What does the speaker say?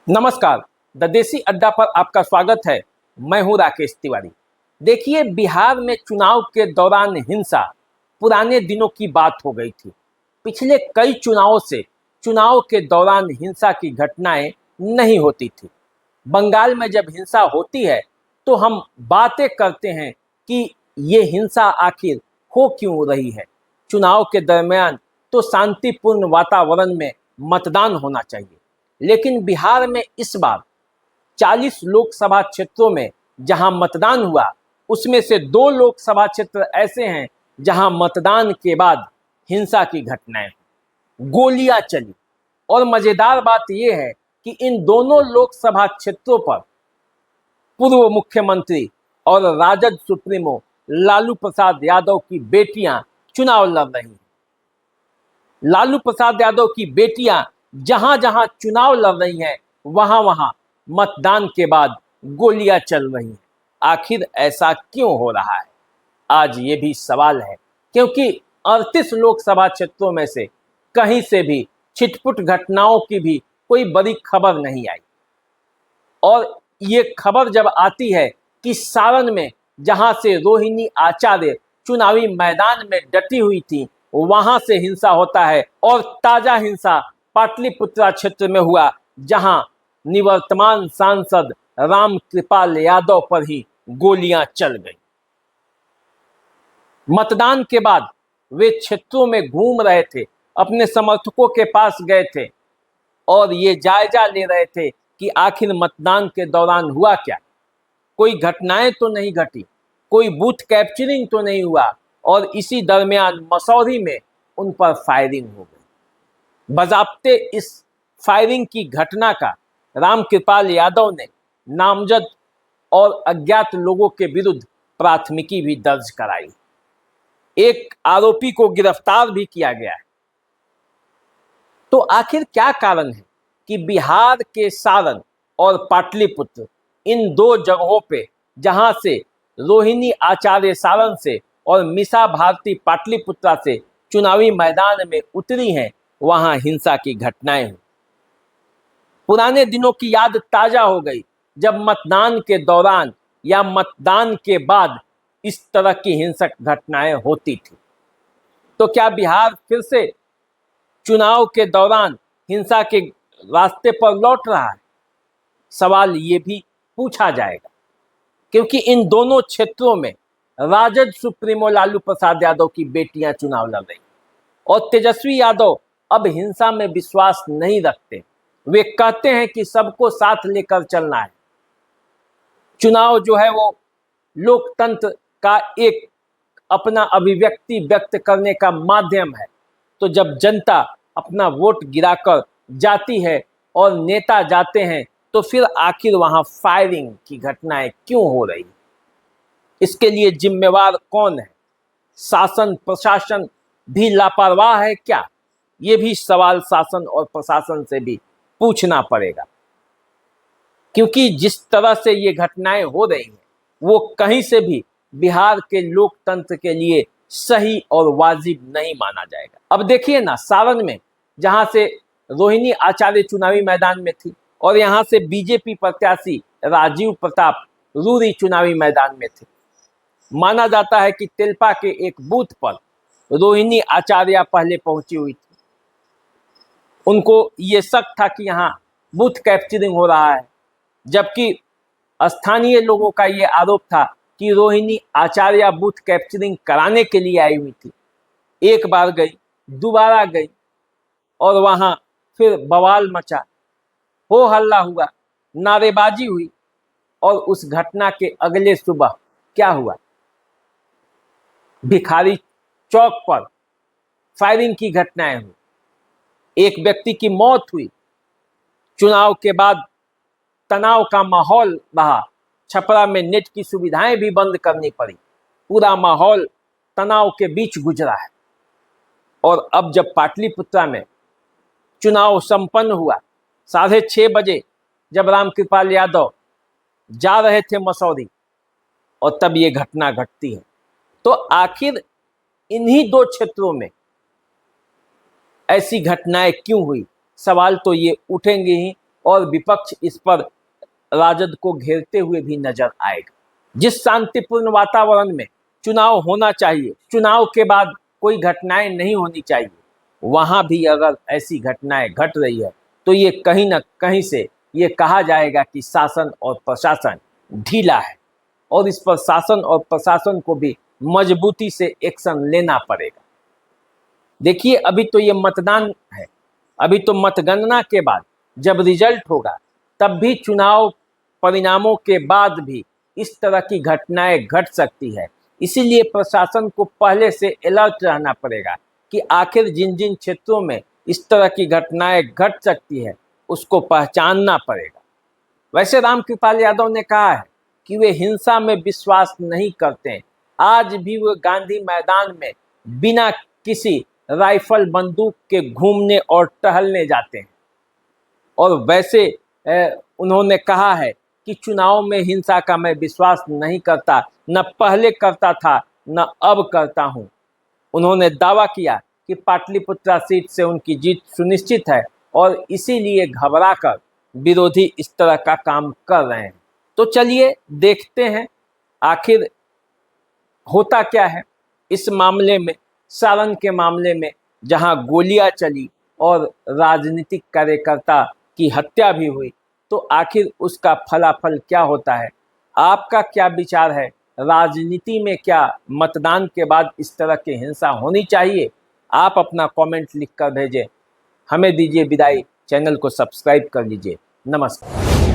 नमस्कार। द देसी अड्डा पर आपका स्वागत है। मैं हूं राकेश तिवारी। देखिए, बिहार में चुनाव के दौरान हिंसा पुराने दिनों की बात हो गई थी। पिछले कई चुनावों से चुनाव के दौरान हिंसा की घटनाएं नहीं होती थी। बंगाल में जब हिंसा होती है तो हम बातें करते हैं कि ये हिंसा आखिर हो क्यों रही है। चुनाव के दरमियान तो शांतिपूर्ण वातावरण में मतदान होना चाहिए, लेकिन बिहार में इस बार 40 लोकसभा क्षेत्रों में जहां मतदान हुआ, उसमें से 2 लोकसभा क्षेत्र ऐसे हैं जहां मतदान के बाद हिंसा की घटनाएं, गोलियां चली। और मजेदार बात यह है कि इन दोनों लोकसभा क्षेत्रों पर पूर्व मुख्यमंत्री और राजद सुप्रीमो लालू प्रसाद यादव की बेटियां चुनाव लड़ रही हैं। लालू प्रसाद यादव की बेटियां जहां जहां चुनाव लड़ रही हैं, वहां वहां मतदान के बाद गोलियां चल रही हैं। आखिर ऐसा क्यों हो रहा है, आज ये भी सवाल है, क्योंकि 38 लोकसभा क्षेत्रों में से कहीं से भी छिटपुट घटनाओं की भी कोई बड़ी खबर नहीं आई। और ये खबर जब आती है कि सारण में जहां से रोहिणी आचार्य चुनावी मैदान में डटी हुई थी, वहां से हिंसा होता है। और ताजा हिंसा पाटलिपुत्रा क्षेत्र में हुआ, जहां निवर्तमान सांसद राम कृपाल यादव पर ही गोलियां चल गई। मतदान के बाद वे क्षेत्रों में घूम रहे थे, अपने समर्थकों के पास गए थे और ये जायजा ले रहे थे कि आखिर मतदान के दौरान हुआ क्या। कोई घटनाएं तो नहीं घटी, कोई बूथ कैप्चरिंग तो नहीं हुआ। और इसी दरमियान मसौरी में उन पर फायरिंग हो गई। बजाब्ते इस फायरिंग की घटना का रामकृपाल यादव ने नामजद और अज्ञात लोगों के विरुद्ध प्राथमिकी भी दर्ज कराई। एक आरोपी को गिरफ्तार भी किया गया है। तो आखिर क्या कारण है कि बिहार के सारण और पाटलिपुत्र, इन 2 जगहों पे जहां से रोहिणी आचार्य सारण से और मीसा भारती पाटलिपुत्रा से चुनावी मैदान में उतरी हैं, वहां हिंसा की घटनाएं हुई। पुराने दिनों की याद ताजा हो गई, जब मतदान के दौरान या मतदान के बाद इस तरह की हिंसक घटनाएं होती थी। तो क्या बिहार फिर से चुनाव के दौरान हिंसा के रास्ते पर लौट रहा है? सवाल ये भी पूछा जाएगा, क्योंकि इन दोनों क्षेत्रों में राजद सुप्रीमो लालू प्रसाद यादव की बेटियां चुनाव लड़ रही और तेजस्वी यादव अब हिंसा में विश्वास नहीं रखते। वे कहते हैं कि सबको साथ लेकर चलना है। चुनाव जो है वो लोकतंत्र का एक अपना अभिव्यक्ति व्यक्त करने का माध्यम है। तो जब जनता अपना वोट गिराकर जाती है और नेता जाते हैं, तो फिर आखिर वहां फायरिंग की घटनाएं क्यों हो रही? इसके लिए जिम्मेवार कौन है? शासन प्रशासन भी लापरवाह है क्या? ये भी सवाल शासन और प्रशासन से भी पूछना पड़ेगा, क्योंकि जिस तरह से ये घटनाएं हो रही हैं, वो कहीं से भी बिहार के लोकतंत्र के लिए सही और वाजिब नहीं माना जाएगा। अब देखिए ना, सारण में जहां से रोहिणी आचार्य चुनावी मैदान में थी और यहां से बीजेपी प्रत्याशी राजीव प्रताप रूरी चुनावी मैदान में थे। माना जाता है कि तेलपा के एक बूथ पर रोहिणी आचार्य पहले पहुंची हुई थी। उनको ये शक था कि यहाँ बूथ कैप्चरिंग हो रहा है, जबकि स्थानीय लोगों का ये आरोप था कि रोहिणी आचार्य बूथ कैप्चरिंग कराने के लिए आई हुई थी। एक बार गई, दोबारा गई और वहां फिर बवाल मचा, हो हल्ला हुआ, नारेबाजी हुई। और उस घटना के अगले सुबह क्या हुआ? भिखारी चौक पर फायरिंग की घटनाएं हुई, एक व्यक्ति की मौत हुई। चुनाव के बाद तनाव का माहौल रहा, छपरा में नेट की सुविधाएं भी बंद करनी पड़ी। पूरा माहौल तनाव के बीच गुजरा है। और अब जब पाटलिपुत्रा में चुनाव संपन्न हुआ, 6:30 बजे जब रामकृपाल यादव जा रहे थे मसौरी, और तब ये घटना घटती है। तो आखिर इन्हीं 2 क्षेत्रों में ऐसी घटनाएं क्यों हुई? सवाल तो ये उठेंगे ही और विपक्ष इस पर राजद को घेरते हुए भी नजर आएगा। जिस शांतिपूर्ण वातावरण में चुनाव होना चाहिए, चुनाव के बाद कोई घटनाएं नहीं होनी चाहिए, वहां भी अगर ऐसी घटनाएं घट रही है तो ये कहीं ना कहीं से ये कहा जाएगा कि शासन और प्रशासन ढीला है और इस पर शासन और प्रशासन को भी मजबूती से एक्शन लेना पड़ेगा। देखिए, अभी तो ये मतदान है, अभी तो मतगणना के बाद जब रिजल्ट होगा तब भी चुनाव परिणामों के बाद भी इस तरह की घटनाएं घट सकती है। इसीलिए प्रशासन को पहले से अलर्ट रहना पड़ेगा कि आखिर जिन जिन क्षेत्रों में इस तरह की घटनाएं घट सकती है उसको पहचानना पड़ेगा। वैसे रामकृपाल यादव ने कहा है कि वे हिंसा में विश्वास नहीं करते। आज भी वे गांधी मैदान में बिना किसी राइफल बंदूक के घूमने और टहलने जाते हैं। और वैसे उन्होंने कहा है कि चुनाव में हिंसा का मैं विश्वास नहीं करता, न पहले करता था न अब करता हूं। उन्होंने दावा किया कि पाटलिपुत्रा सीट से उनकी जीत सुनिश्चित है और इसीलिए घबराकर विरोधी इस तरह का काम कर रहे हैं। तो चलिए देखते हैं आखिर होता क्या है इस मामले में, सारण के मामले में, जहां गोलियां चली और राजनीतिक कार्यकर्ता की हत्या भी हुई। तो आखिर उसका फलाफल क्या होता है? आपका क्या विचार है? राजनीति में क्या मतदान के बाद इस तरह की हिंसा होनी चाहिए? आप अपना कमेंट लिखकर भेजें। हमें दीजिए विदाई, चैनल को सब्सक्राइब कर लीजिए। नमस्कार।